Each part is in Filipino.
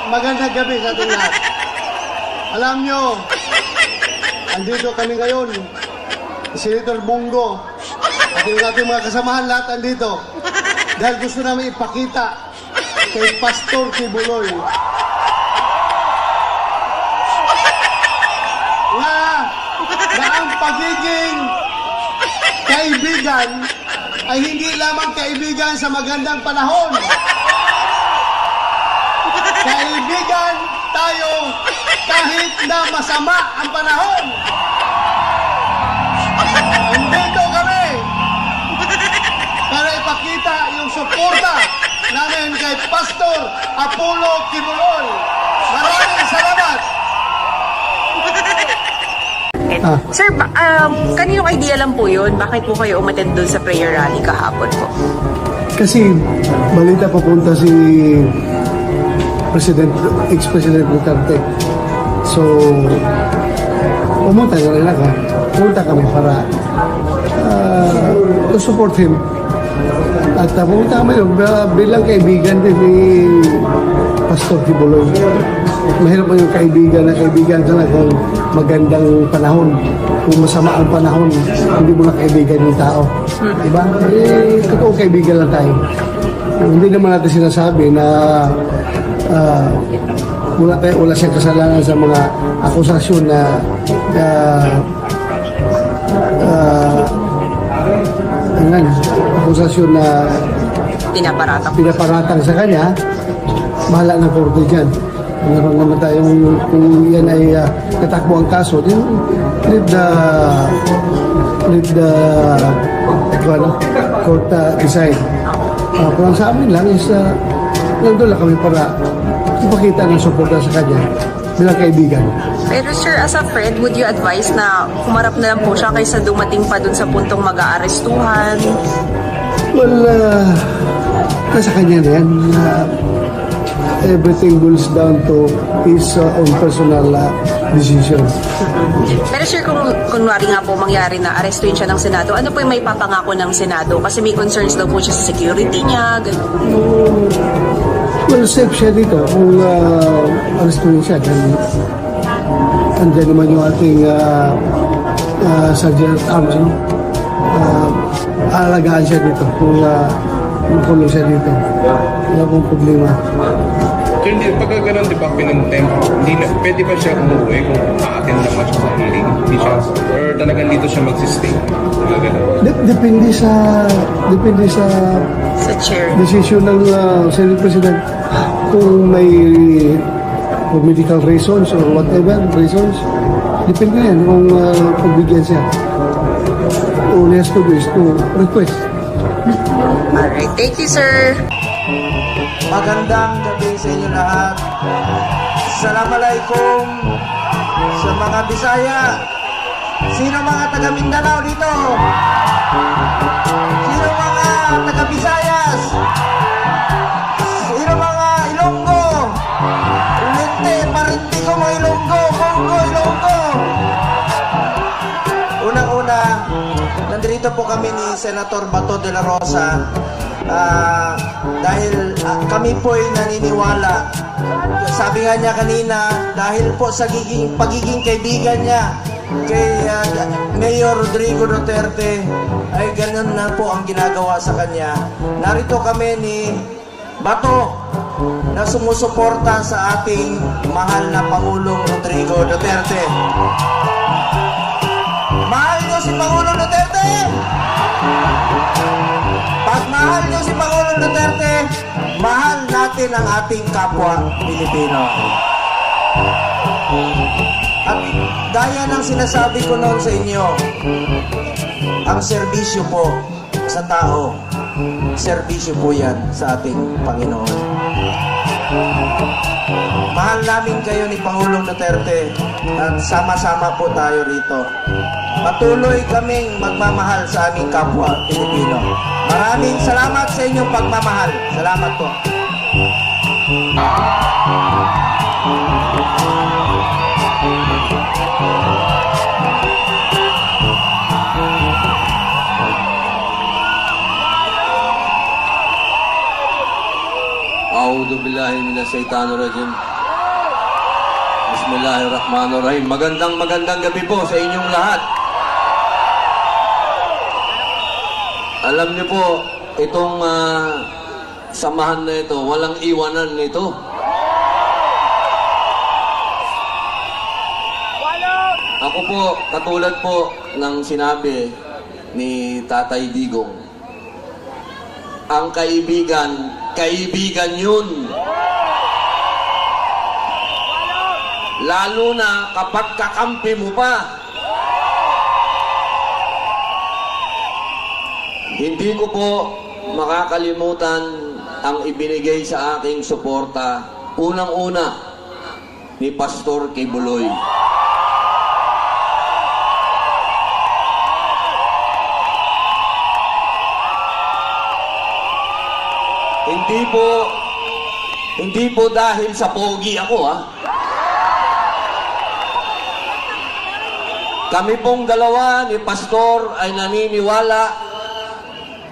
magandang gabi sa ating lahat. Alam nyo, andito kami ngayon, Senator Bongo, at yung ating mga kasamahan lahat andito. Dahil gusto namin ipakita kay Pastor Kibuloy na ang pagiging kaibigan ay hindi lamang kaibigan sa magandang panahon. Kaibigan tayo kahit na masama ang panahon. Nandito kami para ipakita yung suporta namin kay Pastor Apollo Kibuloy. Maraming salamat. Sir, kaninong idea lang po yun? Bakit po kayo umattend doon sa prayer rally kahapon po? Kasi balita papunta si ex-President Duterte. So, pumunta na rin ako. Pumunta kami para to support him. At pumunta kami bilang kaibigan din ni Pastor Kibuloy. Mahirap mo yung kaibigan ka na kung magandang panahon. Kung masama ang panahon, hindi mo na kaibigan yung tao. Diba? Totoo kaibigan lang tayo. Hindi naman natin sinasabi na wala siyang kasalanan sa mga akusasyon na akusasyon na pinaparatang sa kanya. Bahala ng korte dyan. Meron naman tayong, kung yan ay natakbo ang kaso, then let the court decide. Pero sa amin lang is nandun lang kami para ipakita ng suporta sa kanya bilang kaibigan. Pero sir, as a friend, would you advise na humarap na lang po siya kaysa dumating pa dun sa puntong mag-aarestuhan? Well, nasa kanya na yan. Everything boils down to his own personal decision. Pero sir, kung kunwari nga po mangyari na arestuin siya ng Senado, ano po yung may papangako ng Senado? Kasi may concerns daw po siya sa security niya, gano'n. Well, safe siya dito kung arestuin siya. Andiyan naman yung ating Sergeant Arms. Aalagaan siya dito kung makulong siya dito. Wala pong problema. So, hindi, pagka ganun, di ba, pinag-tempo, pwede ba siya umuwi kung ma-attend naman siya sa hearing? Hindi siya, or talagang dito siya mag-stay? Depende sa Chair. decision ng Senate President. Kung may medical reasons or whatever reasons, depende yan kung pagbigyan siya. All he has to do is to request. Alright, thank you sir. Magandang gabi sa inyo lahat. Assalamualaikum sa mga Bisaya. Sino mga taga Mindanao dito? Sino mga taga Visayas? Sino mga Ilonggo? Ulente, parinti ko mga Ilonggo. Congo, Ilonggo. Unang-una, nandito po kami ni Senator Bato de la Rosa. Dahil kami po ay naniniwala, sabi nga niya kanina, dahil po sa pagiging kaibigan niya kay Mayor Rodrigo Duterte, ay ganun na po ang ginagawa sa kanya. Narito kami ni Bato na sumusuporta sa ating mahal na Pangulong Rodrigo Duterte. Mahal niyo si Pangulong Duterte? Pag mahal niyo si Pangulong Duterte, mahal natin ang ating kapwa Pilipino. At gaya ng sinasabi ko noon sa inyo, ang serbisyo po sa tao, serbisyo po yan sa ating Panginoon. Mahal namin kayo ni Pangulong Duterte at sama-sama po tayo rito. Patuloy kaming magmamahal sa aming kapwa Pilipino. Maraming salamat sa inyong pagmamahal. Salamat po. أعوذ بالله billahi minash shaitanir rajim. Bismillahirrahmanirrahim. Magandang gabi po sa inyong lahat. Alam niyo po, itong samahan na ito, walang iwanan nito. Ako po, katulad po ng sinabi ni Tatay Digong, ang kaibigan, kaibigan yun. Lalo na kapag kakampi mo pa. Hindi ko po makakalimutan ang ibinigay sa aking suporta, unang-una, ni Pastor Kibuloy. Hindi po dahil sa pogi ako, ha. Kami pong dalawa ni Pastor ay naniniwala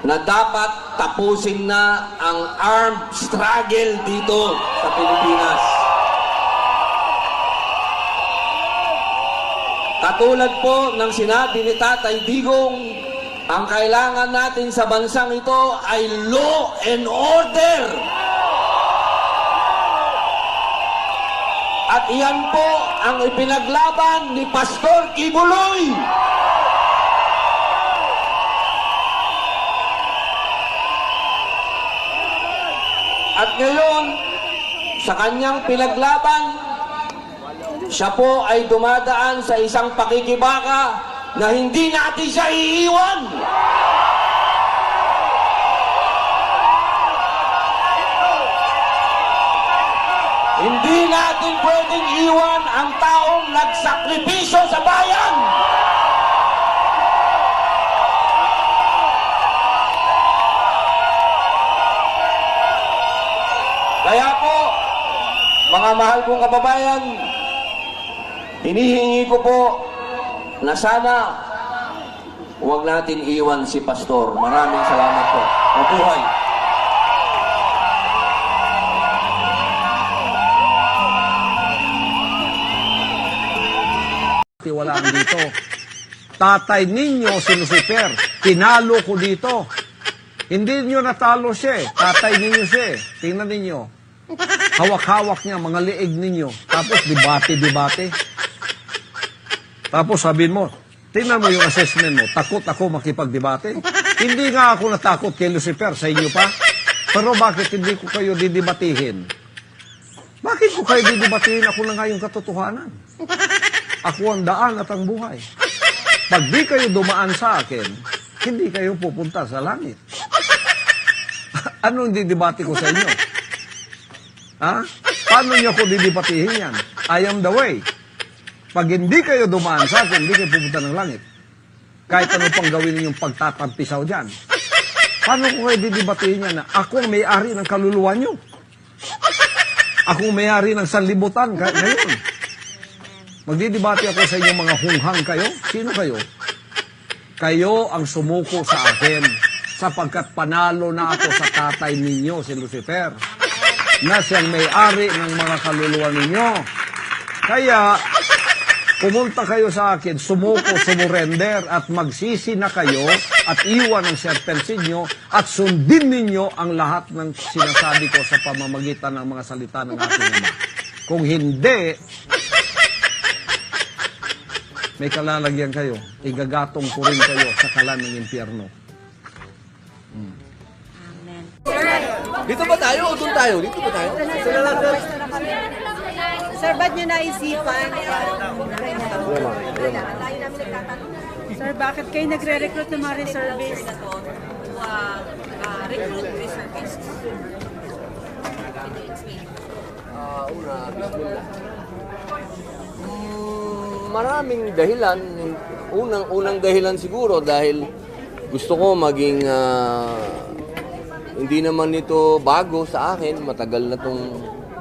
na dapat tapusin na ang armed struggle dito sa Pilipinas. Katulad po ng sinabi ni Tatay Digong, ang kailangan natin sa bansang ito ay law and order. At iyan po ang ipinaglaban ni Pastor Kibuloy. At ngayon, sa kanyang pinaglaban, siya po ay dumadaan sa isang pakikibaka na hindi natin siya iiwan. Hindi natin pwedeng iwan ang taong nagsakripisyo sa bayan. Kaya po, mga mahal kong kababayan, hinihingi ko po na sana huwag natin iwan si Pastor. Maraming salamat po. Mabuhay. Tiwalaan dito. Tatay ninyo si Lucifer. Tinalo ko dito. Hindi nyo natalo siya. Tatay ninyo siya. Tingnan ninyo. Hawak-hawak niya, mga liig ninyo. Tapos debate. Tapos sabihin mo, tingnan mo yung assessment mo. Takot ako makipagdebate. Hindi nga ako natakot kay Lucifer sa inyo pa. Pero bakit hindi ko kayo didebatihin? Bakit ko kayo didebatihin? Ako na nga yung katotohanan. Ako ang daan at ang buhay. Pag di kayo dumaan sa akin, hindi kayo pupunta sa langit. Anong didebate ko sa inyo? Ha? Paano niyo ako didebatihin yan? I am the way. Pag hindi kayo dumaan sa akin, hindi kayo pupunta ng langit. Kahit ano pang gawin ninyong pagtatampisaw dyan. Paano ko kayo didebatihin yan na ako ang may-ari ng kaluluwa nyo? Ako ang may-ari ng sanlibutan ngayon. Magdidebate ako sa inyong mga hunghang kayo. Sino kayo? Kayo ang sumuko sa akin sapagkat panalo na ako sa tatay ninyo, si Lucifer, na siyang may-ari ng mga kaluluwa ninyo. Kaya, pumunta kayo sa akin, sumuko, sumurender, at magsisi na kayo at iwan ang serpents ninyo at sundin ninyo ang lahat ng sinasabi ko sa pamamagitan ng mga salita ng aking Ama. Kung hindi, may kalalagyan kayo. Igagatong ko rin kayo sa kalan ng impyerno. Dito ba tayo o doon tayo? Dito ba tayo? Sir, ba't nyo naisipan? Sir, bakit kayo nagre-recruit ng mga reservists? Recruit reservists. Maraming dahilan. Unang dahilan siguro dahil gusto ko maging hindi naman ito bago sa akin. Matagal na itong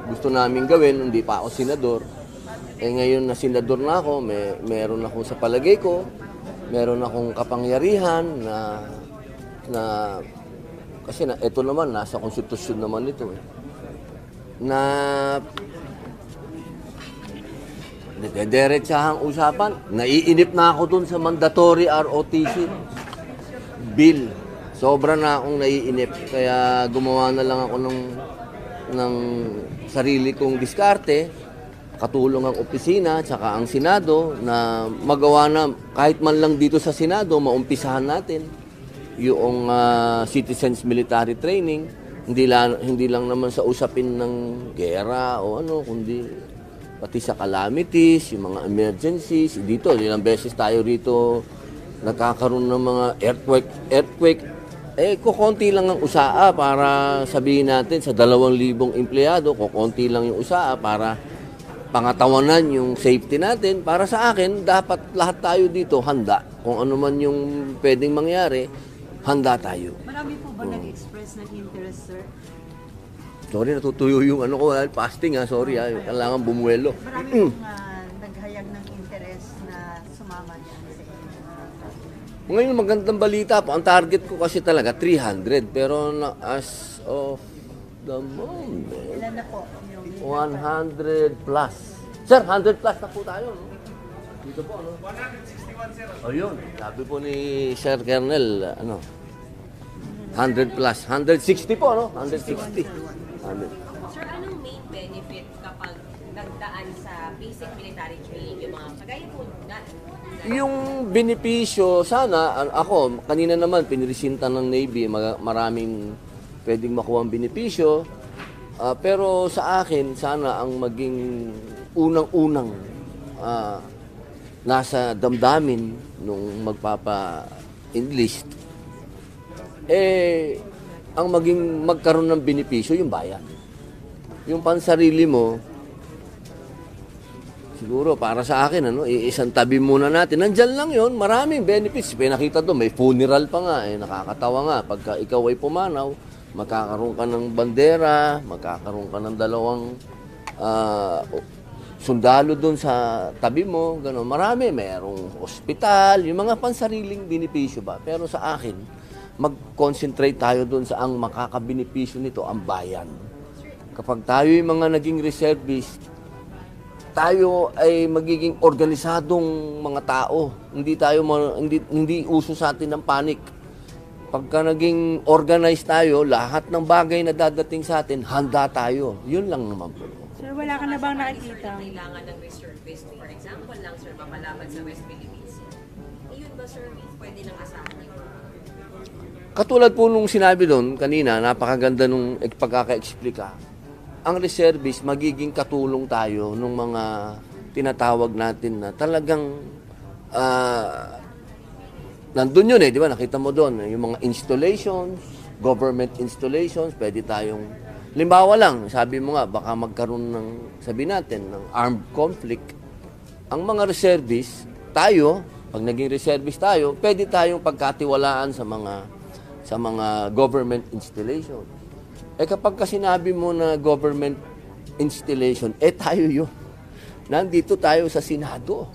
gusto namin gawin. Hindi pa ako senador. Ngayon na senador na ako, meron ako sa palagay ko, meron akong kapangyarihan na kasi ito naman, nasa konstitusyon naman ito. na dediretsahang usapan. Naiinip na ako dun sa mandatory ROTC bill. Sobra na akong naiinip. Kaya gumawa na lang ako ng sarili kong diskarte. Katulong ang opisina tsaka ang Senado na magawa na kahit man lang dito sa Senado, maumpisahan natin yung citizens military training. Hindi lang naman sa usapin ng gera o ano, kundi pati sa calamities, yung mga emergencies. Dito, ilang beses tayo rito nagkakaroon ng mga earthquake. Kukonti lang ang usaa para sabihin natin sa 2,000 empleyado, kukonti lang yung usaa para pangatawanan yung safety natin. Para sa akin, dapat lahat tayo dito handa. Kung ano man yung pwedeng mangyari, handa tayo. Marami po ba nag-express ng interest, sir? Sorry, natutuyo yung ano ko, fasting sorry kailangan bumuelo. Marami pong naghayag ng interest na sumama niyan sa inyo. Ngayon, magandang balita po. Ang target ko kasi talaga 300, pero as of the moment, Ilan na po yung 100 plus. Sir, 100 plus na po tayo, no? Dito po, ano? 161, sir. O yun, sabi po ni Sir Kernel, 100 plus. 160 po, no? 160. 100. Sir, anong main benefit kapag nagdaan sa basic military training yung mga kagaya po na Yung benepisyo, sana, ako, kanina naman, pinirisinta ng Navy, maraming pwedeng makuha ang benepisyo. Pero sa akin, sana ang maging unang-unang nasa damdamin nung magpapa-enlist, ang magkaroon ng benepisyo, yung bayan. Yung pansarili mo, siguro para sa akin, isang tabi muna natin. Nandyan lang yon, maraming benefits. Pinakita doon, may funeral pa nga, nakakatawa nga. Pagka ikaw ay pumanaw, magkakaroon ka ng bandera, magkakaroon ka ng 2 sundalo doon sa tabi mo, gano'n. Marami, mayroong ospital, yung mga pansariling benepisyo ba. Pero sa akin, mag-concentrate tayo doon sa ang makakabenepisyo nito, ang bayan. Kapag tayo yung mga naging reservist, tayo ay magiging organisadong mga tao. Hindi uso sa atin ng panic. Pagka naging organized tayo, lahat ng bagay na dadating sa atin, handa tayo. Yun lang naman po. Sir, wala ka na bang nakikita? kailangan ng reservist? For example lang, sir, mapalaban sa West Philippines. Yun ba, sir, pwede nang asahan yun? Katulad po nung sinabi doon kanina, napakaganda nung pagkaka-explika. Ang reservist, magiging katulong tayo nung mga tinatawag natin na talagang nandun yun di ba? Nakita mo doon, yung mga installations, government installations, pwede tayong, limbawa lang, sabi mo nga, baka magkaroon ng, sabi natin, ng armed conflict. Ang mga reservists, tayo, pag naging reservist tayo, pwede tayong pagkatiwalaan sa mga government installations. Kapag sinabi mo na government installation, tayo yun. Nandito tayo sa Senado.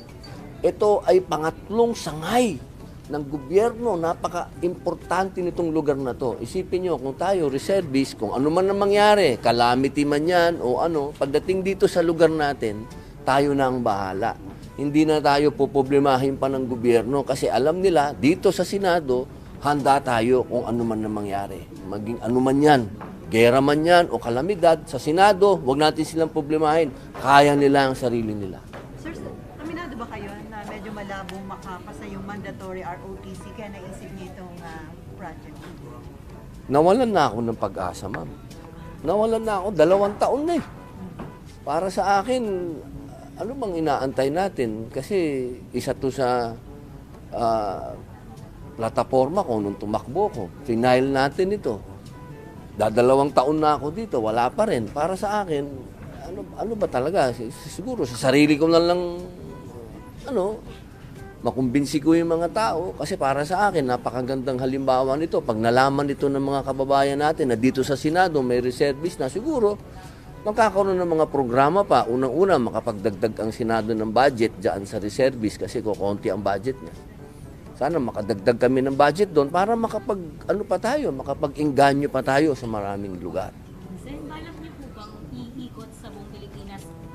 Ito ay pangatlong sangay ng gobyerno. Napaka-importante nitong lugar na to. Isipin nyo, kung tayo reservist, kung ano man ang mangyari, calamity man yan o ano, pagdating dito sa lugar natin, tayo na ang bahala. Hindi na tayo poproblemahin pa ng gobyerno kasi alam nila, dito sa Senado, handa tayo kung ano man ang mangyari. Maging ano man yan, gera man yan o kalamidad, sa Senado, huwag natin silang problemahin. Kaya nila ang sarili nila. Sir, aminado ba kayo na medyo malabong makapasa yung mandatory ROTC kaya naisip niyo itong project? Nawalan na ako ng pag-asa, ma'am. Nawalan na ako, 2 taon na Para sa akin, ano bang inaantay natin? Kasi isa to sa plataforma ko nung tumakbo ko. Final natin ito. 2 taon na ako dito, wala pa rin. Para sa akin, ano ba talaga? Siguro sa sarili ko na lang, makumbinsi ko yung mga tao. Kasi para sa akin, napakagandang halimbawa nito. Pag nalaman nito ng mga kababayan natin na dito sa Senado may reservist na, siguro, magkakaroon ng mga programa pa. Unang-una, makapagdagdag ang Senado ng budget dyan sa reservist kasi kukunti ang budget niya. Sana makadagdag kami ng budget doon para makapag-engganyo pa tayo sa maraming lugar. Sir, balak niyo po bang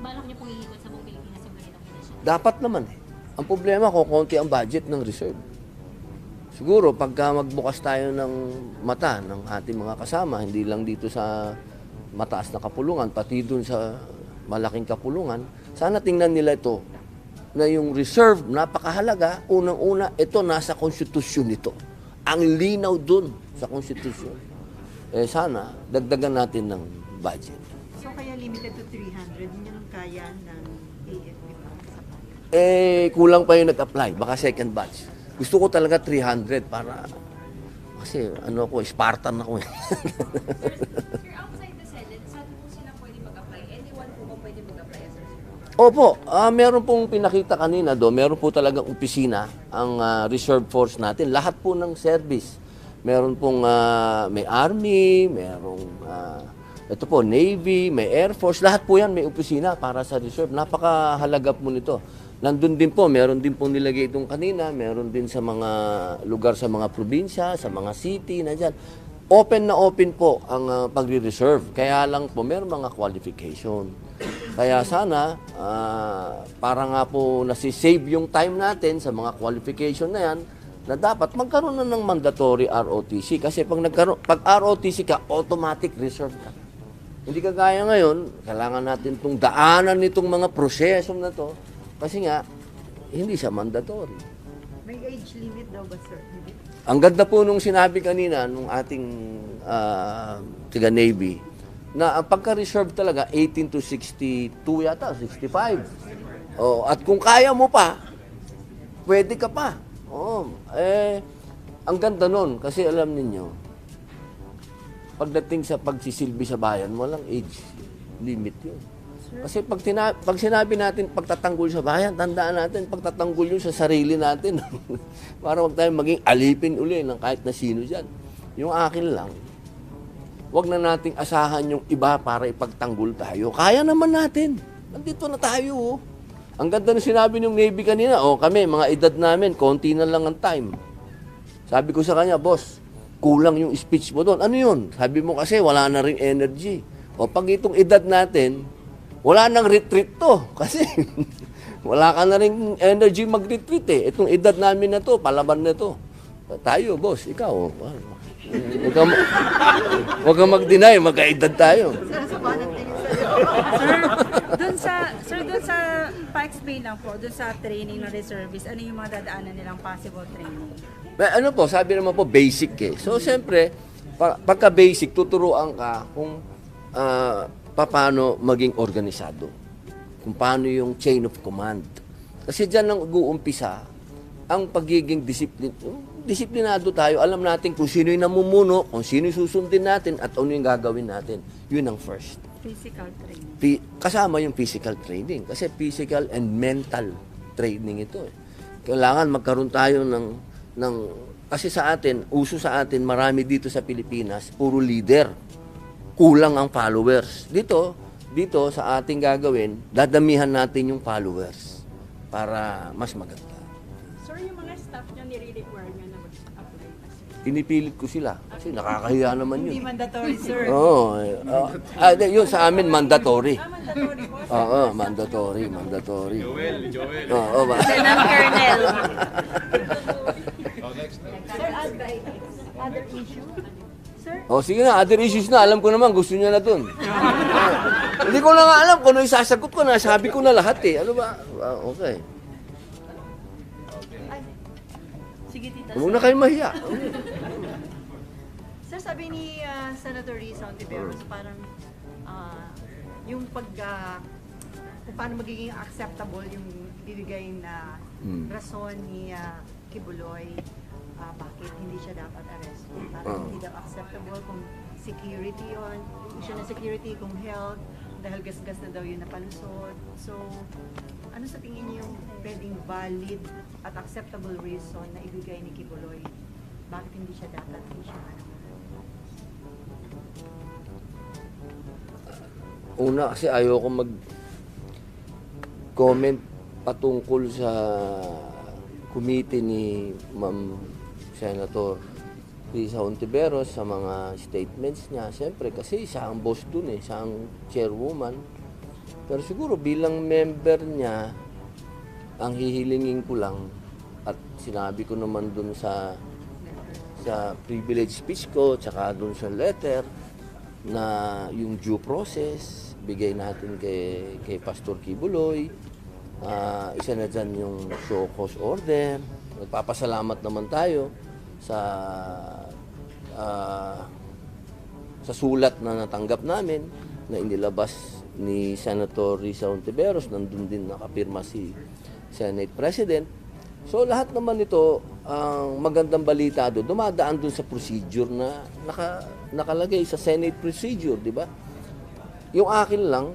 balak niyo pong iikot sa buong Pilipinas yung ganitong initiative? Dapat naman eh. Ang problema ko, konti ang budget ng reserve. Siguro, pagka magbukas tayo ng mata ng ating mga kasama, hindi lang dito sa mataas na kapulungan, pati dun sa malaking kapulungan, sana tingnan nila ito na yung reserve, napakahalaga, unang-una, ito nasa konstitusyon nito. Ang linaw dun sa konstitusyon. Eh sana, dagdagan natin ng budget. So kaya limited to 300, yun yung kaya ng AFP pa sa payo. Eh, kulang pa yung nag-apply, baka second batch. Gusto ko talaga 300 para, kasi ano ako, Spartan ako eh. Sir, outside the Senate, saan po sila pwede mag-apply? Anyone po ba pwede mag-apply as a reserve? Opo, meron pong pinakita kanina do, meron po talagang opisina ang reserve force natin. Lahat po ng service. Meron pong may army, merong ito po Navy, may Air Force, lahat po yan may opisina para sa reserve. Napakahalaga po nito. Nandun din po, meron din po nilagay itong kanina, meron din sa mga lugar sa mga probinsya, sa mga city na dyan. Open na open po ang pagre-reserve. Kaya lang po, meron mga qualification. Kaya sana, para nga po nasisave yung time natin sa mga qualification na yan, na dapat magkaroon na ng mandatory ROTC. Kasi pag ROTC ka, automatic reserve ka. Hindi kagaya ngayon, kailangan natin itong daanan nitong mga proseso na to. Kasi nga, hindi siya mandatory. May age limit daw ba, sir? Ang ganda po nung sinabi kanina, nung ating tiga Navy, na ang pagka-reserve talaga, 18 to 62 yata, 65. Oh, at kung kaya mo pa, pwede ka pa. Oh, ang ganda nun, kasi alam ninyo, pagdating sa pagsisilbi sa bayan, walang age limit yun. Kasi pag sinabi natin pagtatanggol sa bayan, tandaan natin pagtatanggol yun sa sarili natin. Para huwag tayong maging alipin uli ng kahit na sino dyan. Yung akin lang, huwag na nating asahan yung iba para ipagtanggol tayo. Kaya naman natin. Nandito na tayo. Ang ganda na sinabi ng Navy kanina, kami, mga edad namin, konti na lang ang time. Sabi ko sa kanya, boss, kulang yung speech mo doon. Ano yun? Sabi mo kasi wala na ring energy. Pag itong edad natin, wala nang retreat to. Kasi wala ka na rin energy mag-retreat eh. Itong edad namin na to, palaban na to. Tayo, boss, ikaw. Huwag kang mag-deny, magkaedad tayo. Sir, doon sa pa-explain lang po, doon sa training ng reservice, ano yung mga dadaanan nilang possible training? Ano po, sabi naman po, basic eh. So, siyempre, pagka-basic, tuturuan ka kung paano maging organisado. Kung paano yung chain of command. Kasi dyan ang mag-uumpisa ang pagiging disiplinado tayo. Alam natin kung sino yung namumuno, kung sino yung susundin natin, at ano yung gagawin natin. Yun ang first. Physical training. Kasama yung physical training. Kasi physical and mental training ito. Kailangan magkaroon tayo ng kasi sa atin, uso sa atin, marami dito sa Pilipinas, puro leader. Kulang ang followers. Dito sa ating gagawin, dadamihan natin yung followers para mas maganda. Sir, yung mga staff nyo, nire-require nyo na mag-apply? Pinipilit ko sila kasi nakakahiya naman Hindi yun. mandatory, sir. Oo. Yun sa amin, mandatory. Mandatory po. Oo, mandatory. Joel. Oo, Lieutenant Colonel. Sir, other issue? Sir, sige na, other issues na. Alam ko naman, gusto niya na dun. Hindi ko na nga alam kung ano yung sasagot ko na. Sabi ko na lahat eh. Ano ba? Okay. sige tita. Huwag na kayo mahiya. Sir, sabi ni Senator Risa Ontiveros, parang yung kung paano magiging acceptable yung bibigay na rason ni Kibuloy, bakit hindi siya dapat arresto. Parang hindi daw acceptable kung security yun, issue na security, kung health, dahil gas-gas na daw yun napalusot. So, ano sa tingin niyo yung pwedeng valid at acceptable reason na ibigay ni Kibuloy? Bakit hindi siya dapat Una, kasi ayoko mag-comment patungkol sa committee ni Ma'am Senator Risa Ontiveros sa mga statements niya. Siyempre, kasi siya ang boss dun eh, siya ang chairwoman. Pero siguro bilang member niya, ang hihilingin ko lang, at sinabi ko naman dun sa privilege speech ko, tsaka dun sa letter, na yung due process, bigay natin kay Pastor Kibuloy. Isa na dyan yung show cause order. Nagpapasalamat naman tayo sa sulat na natanggap namin na inilabas ni Senator Risa Hontiveros. Nandun din nakapirma si Senate President. So lahat naman ito, ang magandang balita doon, dumadaan doon sa procedure na nakalagay sa Senate procedure, di ba? Yung akin lang,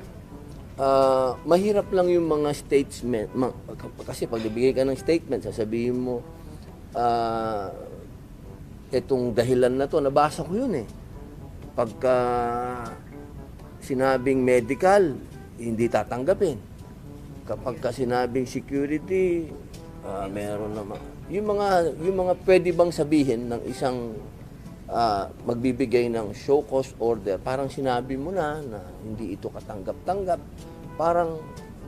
mahirap lang yung mga statement, kasi pag nabigay ka ng statement, sasabihin mo, itong dahilan na to, nabasa ko yun eh. Pagka sinabing medical, hindi tatanggapin. Kapag sinabing security, meron naman. Yung mga pwede bang sabihin ng isang magbibigay ng show cause order, parang sinabi mo na hindi ito katanggap-tanggap, parang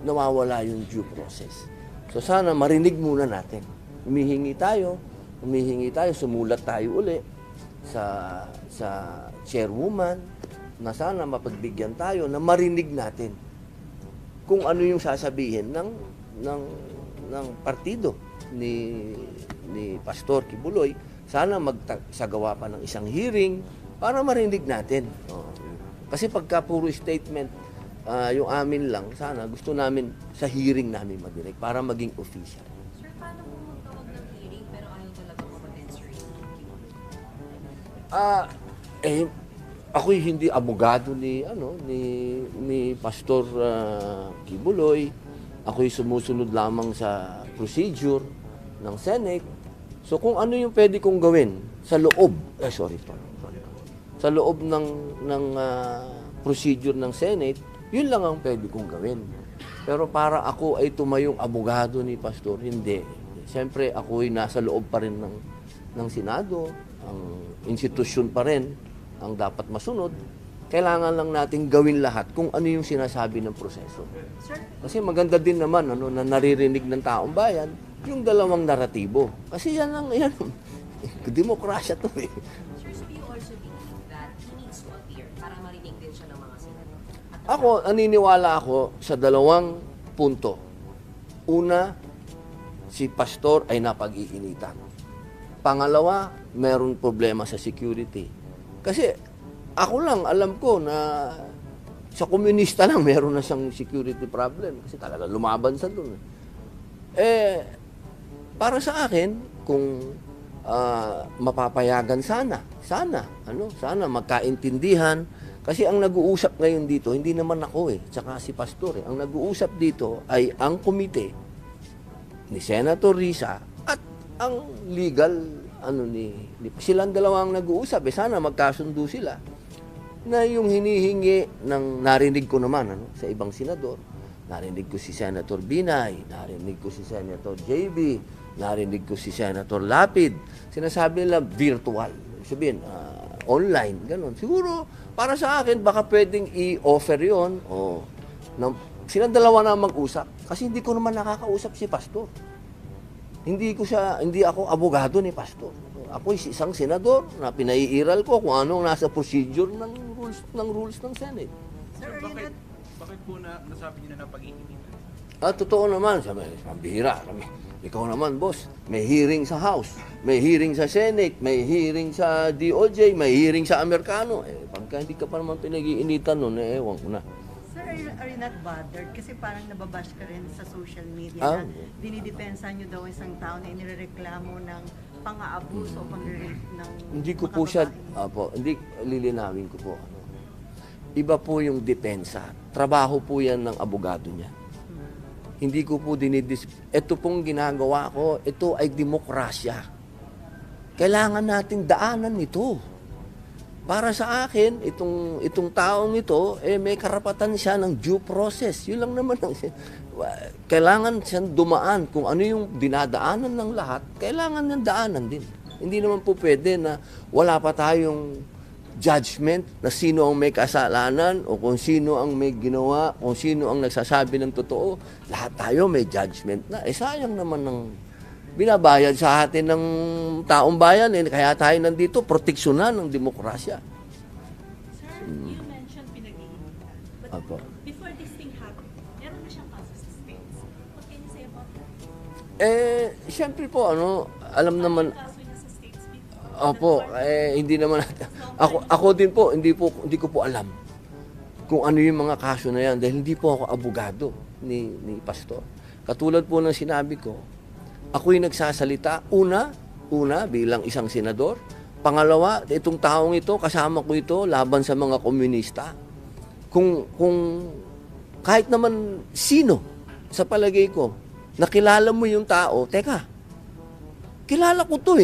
nawawala yung due process. So sana marinig muna natin. Humihingi tayo, sumulat tayo uli sa chairwoman na sana mapagbigyan tayo na marinig natin kung ano yung sasabihin ng partido ni Pastor Kibuloy. Sana magsagawa pa ng isang hearing para marinig natin. Kasi pagka puro statement, yung amin lang, sana gusto namin sa hearing namin marinig para maging official. Sir, paano kung magtawag ng hearing pero ayaw talaga umattend, sir? Ako'y hindi abogado ni Pastor Kibuloy. Ako'y sumusunod lamang sa procedure ng Senate. So kung ano yung pwede kong gawin sa loob, sa loob ng procedure ng Senate, yun lang ang pwede kong gawin. Pero para ako ay tumayong abogado ni Pastor, hindi. Siyempre ako'y nasa loob pa rin ng Senado, ang institusyon pa rin ang dapat masunod. Kailangan lang natin gawin lahat kung ano yung sinasabi ng proseso. Kasi maganda din naman na naririnig ng taong bayan yung dalawang naratibo. Kasi yan demokrasya to eh. Sir, so do you also believe that he needs to appear para marinig din siya ng mga senador? Ako, naniniwala ako sa dalawang punto. Una, si Pastor ay napag-iinitan. Pangalawa, meron problema sa security. Kasi ako lang, alam ko na sa komunista lang meron na siyang security problem. Kasi talaga lumaban sa doon. Para sa akin, kung mapapayagan sana magkaintindihan. Kasi ang nag-uusap ngayon dito, hindi naman ako tsaka si Pastor Ang nag-uusap dito ay ang komite ni Senator Risa at ang legal silang dalawang nag-uusap. Sana magkasundo sila na yung hinihingi ng narinig ko naman sa ibang senador. Narinig ko si Senator Binay, narinig ko si Senator JB, narinig ko si Senator Lapid. Sinasabi nila virtual. Sabihin, online, ganun. Siguro, para sa akin, baka pwedeng i-offer yun. Silang dalawa na mag-usap. Kasi hindi ko naman nakakausap si Pastor. Hindi ako abogado ni Pastor. Ako isang senador na pinaiiral ko kung anong nasa procedure ng rules ng Senate. Sir, Bakit po nasabi niyo na napag-iinitan? Totoo naman, pambihira kami. Ikaw naman, boss, may hearing sa House, may hearing sa Senate, may hearing sa DOJ, may hearing sa Amerikano. Pagka hindi ka pa naman pinag-iinitan nun, ewan ko na. Sir, are you not bothered? Kasi parang nababash ka rin sa social media na dinidepensa nyo daw isang tao na inireklamo ng pang-aabuso o pang-rape ng Hindi ko po siya, hindi lilinawin ko po. Iba po yung depensa. Trabaho po yan ng abogado niya. Hindi ko po ito pong ginagawa ko, ito ay demokrasya. Kailangan nating daanan ito. Para sa akin, itong taong ito, may karapatan siya ng due process. Yun lang naman. Kailangan siyang dumaan. Kung ano yung dinadaanan ng lahat, kailangan niyang daanan din. Hindi naman po pwede na wala pa tayong judgment na sino ang may kasalanan o kung sino ang may ginawa, kung sino ang nagsasabi ng totoo. Lahat tayo may judgment na. Sayang naman ng binabayad sa atin ng taong bayan. Kaya tayo nandito, proteksyonan ng demokrasya. Sir, you mentioned pinag-iinitan. But Apo. before this thing happened, meron na siyang kaso sa States. What can you say about that? Siyempre po, alam naman, Kaso niya sa States before. opo, hindi naman natin. Ako din po, hindi ko po alam kung ano yung mga kaso na yan dahil hindi po ako abogado ni Pastor. Katulad po ng sinabi ko, ako'y nagsasalita una bilang isang senador. Pangalawa, itong taong ito, kasama ko ito laban sa mga komunista. Kung kahit naman sino sa palagay ko, nakilala mo yung tao, teka, kilala ko to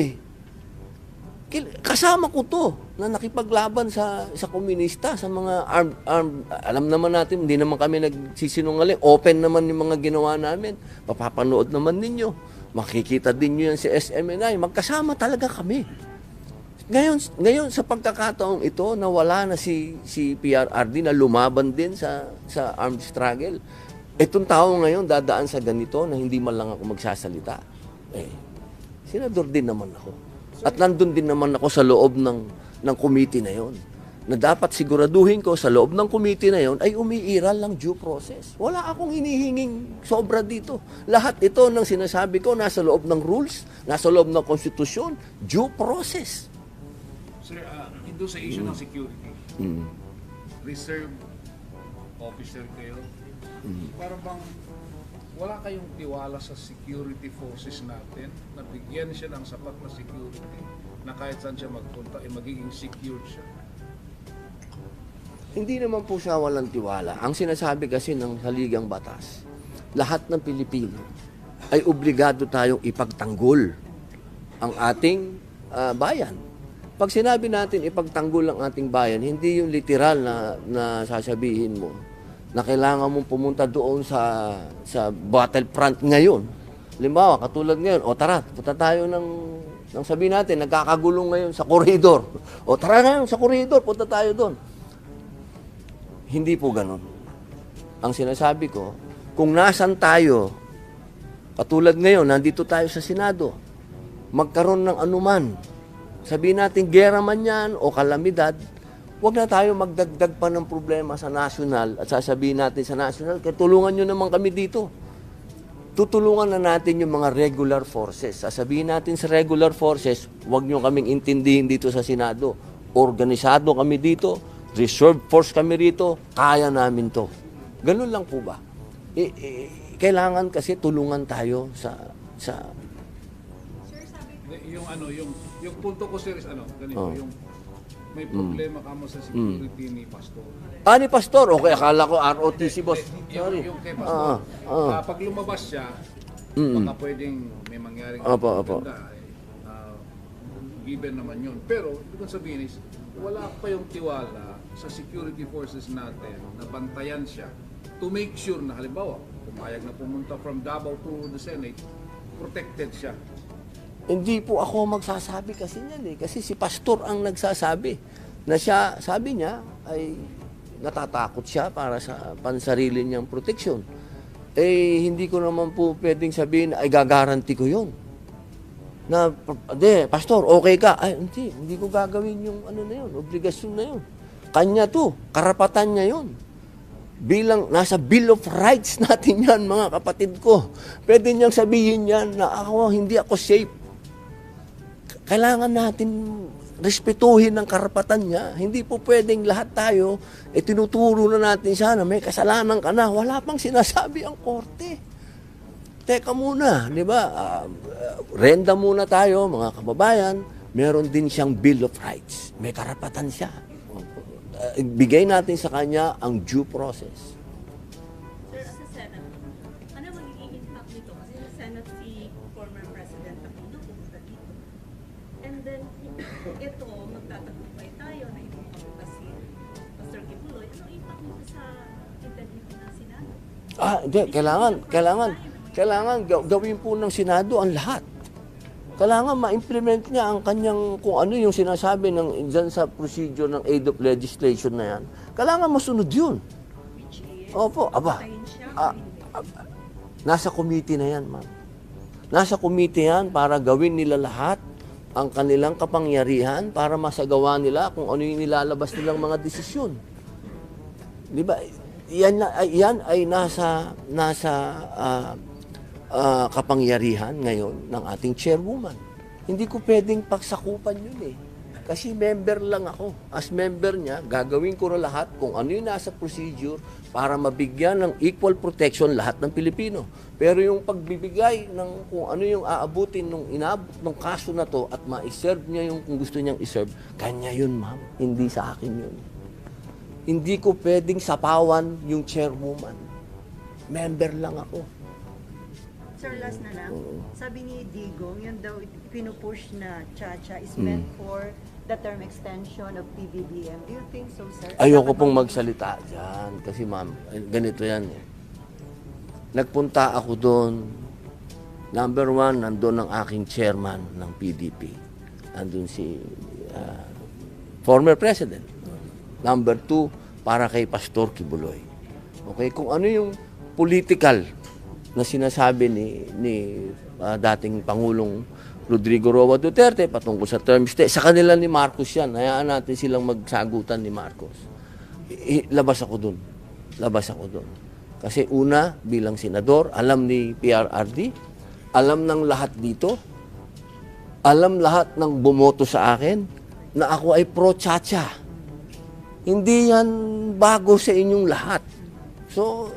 kasama ko to na nakipaglaban sa komunista, sa mga armed. Alam naman natin, hindi naman kami nagsisinungaling. Open naman yung mga ginawa namin. Mapapanood naman ninyo. Makikita din nyo yan sa SMNI. Magkasama talaga kami. Ngayon sa pagkakataong ito, nawala na si PRRD na lumaban din sa armed struggle. Itong tao ngayon dadaan sa ganito na hindi man lang ako magsasalita. Senador din naman ako. At nandun din naman ako sa loob ng committee na yon. Na dapat siguraduhin ko sa loob ng committee na yon ay umiiral lang due process. Wala akong hinihinging sobra dito. Lahat ito ng sinasabi ko nasa loob ng rules, nasa loob ng konstitusyon, due process. Sir, doon sa issue ng security, reserve officer kayo, para bang wala kayong tiwala sa security forces natin na bigyan siya ng sapat na security na kahit saan siya magpunta ay magiging secured siya? Hindi naman po siya walang tiwala. Ang sinasabi kasi ng saligang batas, lahat ng Pilipino ay obligado tayong ipagtanggol ang ating bayan. Pag sinabi natin ipagtanggol ang ating bayan, hindi yung literal na sasabihin mo na kailangan mong pumunta doon sa battlefront ngayon. Halimbawa, katulad ngayon, tara, punta tayo ng sabihin natin, nagkakagulong ngayon sa koridor. Tara na sa koridor, punta tayo doon. Hindi po ganun. Ang sinasabi ko, kung nasan tayo, katulad ngayon, nandito tayo sa Senado, magkaroon ng anuman, sabihin natin, gera man yan o kalamidad, huwag na tayo magdagdag pa ng problema sa national at sasabihin natin sa national, kaya tulungan nyo naman kami dito. Tutulungan na natin yung mga regular forces. Sasabihin natin sa regular forces, huwag nyo kaming intindihin dito sa Senado. Organisado kami dito, reserve force kami rito, kaya namin to. Ganun lang po ba? Kailangan kasi tulungan tayo sa Yung punto ko, sir, is ganito, yung may problema ka mo sa security ni Pastor. Ni Pastor? Okay, akala ko ROTC, boss. Sorry. Yung kay Pastor. Pag lumabas siya, baka pwedeng may mangyaring maganda. Given naman yun. Pero, ibig sabihin is, wala pa yung tiwala sa security forces natin na bantayan siya to make sure na halimbawa, pumayag na pumunta from Davao to the Senate, protected siya. Hindi po ako magsasabi kasi niyan Kasi si Pastor ang nagsasabi na siya, sabi niya, ay natatakot siya para sa pansarili niyang proteksyon. Hindi ko naman po pwedeng sabihin ay gagaranti ko yun. Na, Pastor, okay ka? Hindi ko gagawin yung na yun, obligasyon na yun. Kanya to, karapatan niya yun. Bilang nasa Bill of Rights natin yan, mga kapatid ko. Pwede niyang sabihin yan na hindi ako safe. Kailangan natin respetuhin ang karapatan niya. Hindi po pwedeng lahat tayo, tinuturo na natin siya na may kasalanan ka na. Wala pang sinasabi ang korte. Teka muna, di ba? Renda muna tayo, mga kababayan. Meron din siyang Bill of Rights. May karapatan siya. Bigay natin sa kanya ang due process. Sir, sa Senate, ano magiging impact nito? Kasi sa Senate, si former President Aquino pumunta dito. And then, ito, magtatagumpay tayo na itong papunta si Pastor Kibuloy. Anong impact nito sa integrity ng Senado? Hindi. Kailangan gawin po ng Senado ang lahat. kailangan ma-implement niya ang kanyang, kung ano yung sinasabi ng, dyan sa procedure ng aid of legislation na yan, kailangan masunod yun. Opo, aba. Nasa committee na yan, ma'am. Nasa committee yan para gawin nila lahat ang kanilang kapangyarihan para masagawa nila kung ano yung nilalabas nilang mga desisyon. Di ba? Yan ay nasa kapangyarihan ngayon ng ating chairwoman. Hindi ko pwedeng pagsakupan yun eh. Kasi member lang ako. As member niya, gagawin ko na lahat kung ano yung nasa procedure para mabigyan ng equal protection lahat ng Pilipino. Pero yung pagbibigay ng kung ano yung aabutin ng kaso na to at ma-serve niya yung kung gusto niyang iserve, kanya yun, ma'am. Hindi sa akin yun. Hindi ko pwedeng sapawan yung chairwoman. Member lang ako. Sir, last na lang. Sabi ni Digong, yun daw pinupush na Chacha is meant for the term extension of PBBM. Do you think so, sir? Ayoko pong magsalita dyan. Kasi ma'am, ganito yan eh. Nagpunta ako doon. Number 1, nandun ang aking chairman ng PDP. Nandun si former president. Number 2, para kay Pastor Kibuloy. Okay, kung ano yung political na sinasabi ni dating Pangulong Rodrigo Roa Duterte patungkol sa term stay. Sa kanila ni Marcos yan. Hayaan natin silang magsagutan ni Marcos. Labas ako dun. Labas ako dun. Kasi una, bilang senador, alam ni PRRD, alam ng lahat dito, alam lahat ng bumoto sa akin na ako ay pro-Chacha. Hindi yan bago sa inyong lahat. So,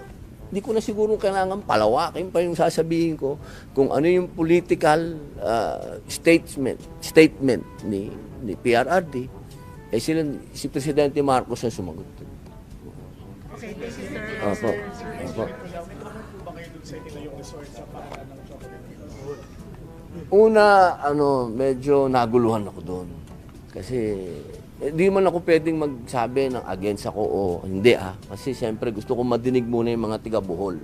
di ko na siguro kailangan palawakin pa yung sasabihin ko kung ano yung political statement ni PRRD. Si Presidente Marcos ang sumagot. Okay, thank you, sir. Opo. Opo. Una, medyo naguluhan ako doon. Kasi di man ako pwedeng magsabi ng against ako o hindi Kasi siyempre gusto ko madinig muna yung mga tiga-Bohol.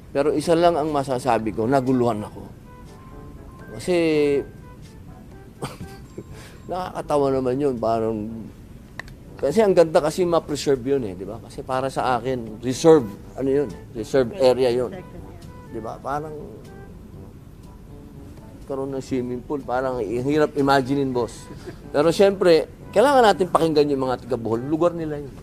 Pero isa lang ang masasabi ko, naguluhan ako. Kasi nakakatawa naman yun. Kasi ang ganda kasi ma-preserve yun di ba? Kasi para sa akin, reserve area yun. Di ba? Parang karoon ng swimming pool, parang hirap imaginein, boss. Pero siyempre, kailangan natin pakinggan yung mga taga-Bohol. Lugar nila yun.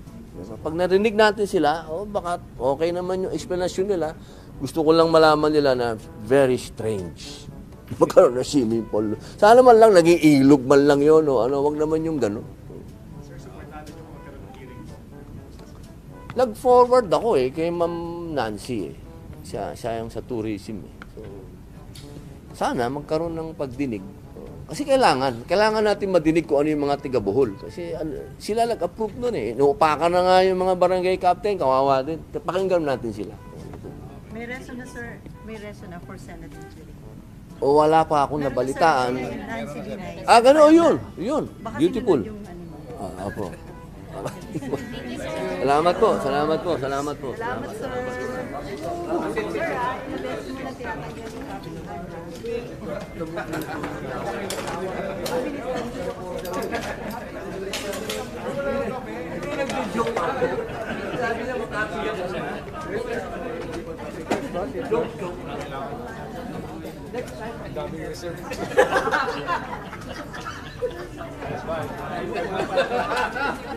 Pag narinig natin sila, baka okay naman yung explanation nila. Gusto ko lang malaman nila na very strange. Magkaroon ng swimming pool. Sana man lang, naging ilog man lang yun. Wag naman yung gano'n. Nag-forward ako kay Ma'am Nancy. Siya yung sa tourism. So, sana magkaroon ng pagdinig. Kasi kailangan natin madinig kung ano yung mga tiga-Bohol. Kasi sila nag-approve nun Inuupakan na nga yung mga barangay captain, kawawa din. Pakinggan natin sila. May reason na, sir. May reason na for Senate. O wala pa akong nabalitaan. Nancy Binay. Gano'n, yun. Baka Beautiful. sinunod yung Opo. Salamat po. Salamat, sir. Sir, ilang beses mo na tinatanggal yung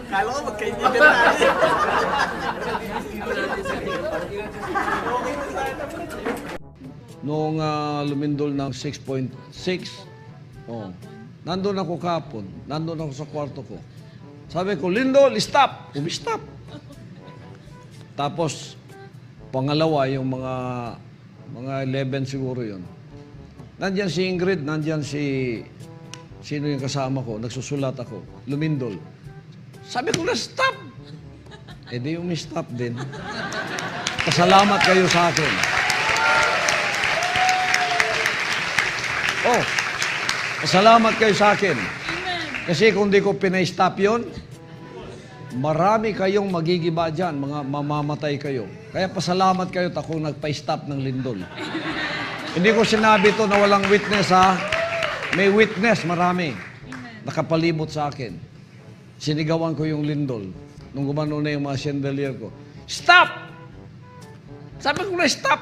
Kala ko magkaibigan tayo. Noong lumindol ng 6.6, nandun ako kapon, nandun ako sa kwarto ko. Sabi ko, Lindol, stop! Stop! Tapos, pangalawa, yung mga 11 siguro yun. Nandyan si Ingrid, nandyan sino yung kasama ko, nagsusulat ako, lumindol. Sabi ko na, stop! Di umi-stop din. Pasalamat kayo sa akin. Pasalamat kayo sa akin. Kasi kung di ko pinay-stop yun, marami kayong magigiba dyan, mga mamamatay kayo. Kaya pasalamat kayo ako nagpa-stop ng lindol. Hindi ko sinabi to na walang witness May witness, marami. Nakapalibot sa akin. Sinigawan ko yung lindol. Nung gumano na yung mga chandelier ko. Stop! Sabi ko na, stop!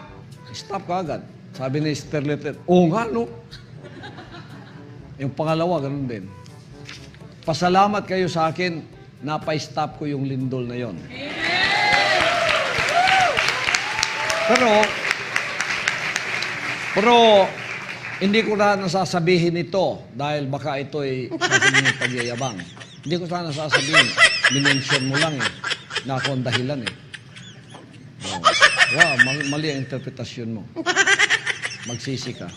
Stop ka agad. Sabi ni Sterlet, oo nga, no? Yung pangalawa, ganun din. Pasalamat kayo sa akin, napa-stop ko yung lindol na yon. Pero, hindi ko na nasasabihin ito dahil baka ito'y sasabihin ng pagyayabang. Hindi ko sana nasasabihin. Minention mo lang eh. Na ako ang dahilan eh. Oh. Wow, mali ang interpretasyon mo. Magsisi ka.